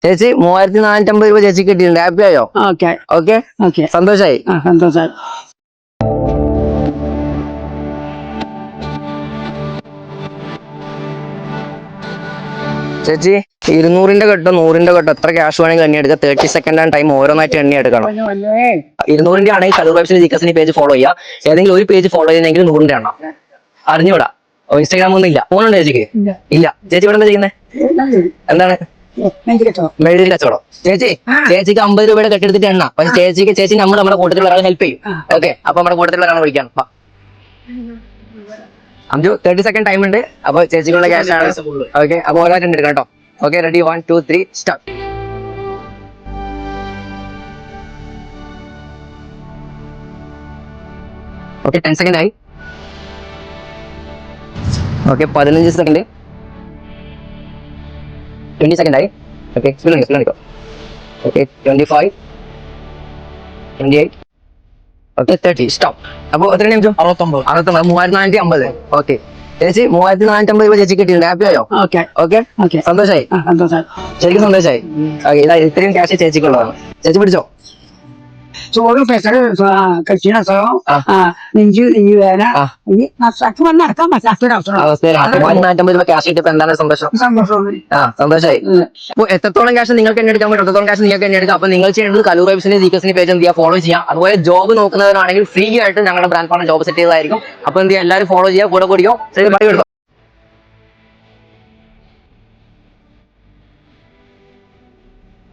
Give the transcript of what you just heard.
ചേച്ചി 3450 രൂപ ചേച്ചി കിട്ടിയിട്ടുണ്ട്. ഹാപ്പി ആയോ? ഓക്കെ ഓക്കെ ഓക്കെ സന്തോഷായി. സന്തോഷം. ചേച്ചി 200ന്റെ കെട്ടോ 100ന്റെ കെട്ടോ എത്ര ക്യാഷ് വേണമെങ്കിൽ എണ്ണി എടുക്കാം. 30 സെക്കൻഡ് ആണ് ടൈം. ഓരോന്നായിട്ട് എണ്ണി എടുക്കണം. 200ന്റെ ആണെങ്കിൽ കലൂർ വൈബ്സിന്റെ ജിക്കസിന്റെ പേജ് ഫോളോ ചെയ്യുക. ഏതെങ്കിലും ഒരു പേജ് ഫോളോ ചെയ്യുന്നെങ്കിൽ 100ന്റെ എണ്ണം അറിഞ്ഞൂടാ. ഇൻസ്റ്റാഗ്രാം ഒന്നും ഇല്ല. ഫോണുണ്ട് ചേച്ചിക്ക്? ഇല്ല. ചേച്ചി ഇവിടെ എന്താ ചെയ്യുന്നത്? എന്താണ്? മെഴുകുതിരി കച്ചവടം. ചേച്ചിക്ക് 50 രൂപയുടെ കെട്ടെടുത്തിട്ട് എണ്ണ. പക്ഷെ ചേച്ചി നമ്മുടെ കൂട്ടത്തിലുള്ള ഒരാളെ ഹെൽപ്പ് ചെയ്യും. ഓക്കെ, അപ്പൊ നമ്മുടെ കൂട്ടത്തിലുള്ള ഒരാളെ വിളിക്കാം. അഞ്ചു 30 സെക്കൻഡ് ടൈം ഉണ്ട്. അപ്പൊ ചേച്ചിക്കുള്ള ക്യാഷ് ആണ്. ഓക്കെ, അപ്പൊ ഓരോ എടുക്കാം കേട്ടോ. Okay, ready 1 2 3 start. Okay, 10 second ആയി. ഓക്കെ, 15 സെക്കൻഡ്, 20 സെക്കൻഡ് ആയി. Okay, speed okay, 25 28 okay 30 stop. അപ്പൊ എത്ര 69 3450. ഓക്കെ ചേച്ചി 3450 രൂപ ചേച്ചി കിട്ടിയിട്ടുണ്ട്. ഹാപ്പി ആയോ? ഓക്കെ ഓക്കെ ഓക്കെ സന്തോഷായി. സന്തോഷം. ശരിക്കും സന്തോഷായി. ഓക്കെ, ഇതാ ഇത്രയും ക്യാഷ് ചേച്ചിക്കുള്ളതാണ്. ചേച്ചി പിടിച്ചോ. ചോറ് പെസറ് കച്ചിന നെഞ്ചു വേന നഷ്ടം വന്ന് നടക്കാൻ പറ്റാത്തൊരു അവസ്ഥയിലാണ്. 3450 രൂപ ക്യാഷ് കിട്ടിയപ്പോ എന്താണ് സന്തോഷം? സന്തോഷമായി. അപ്പൊ എത്രത്തോളം ക്യാഷ് നിങ്ങൾക്ക് എന്നെ എടുക്കാൻ പറ്റും അത്രത്തോളം ക്യാഷ് നിങ്ങൾക്ക് എന്നെ എടുക്കാം. അപ്പൊ നിങ്ങൾ ചെയ്യേണ്ടത് കലൂർ വൈബ്സിന്റെ ജിക്കസിന്റെ പേജ് എന്ത് ചെയ്യുക, ഫോളോ ചെയ്യാം. അതുപോലെ ജോബ് നോക്കുന്നവരാണെങ്കിൽ ഫ്രീ ആയിട്ട് ഞങ്ങളുടെ ബ്രാൻഡ് പാർട്ണർ ജോബ് സെറ്റ് ചെയ്തതായിരിക്കും. അപ്പൊ എന്ത് ചെയ്യുക, എല്ലാവരും ഫോളോ ചെയ്യുക, കൂടെ കൂടിയോ. ശരി, ബൈ.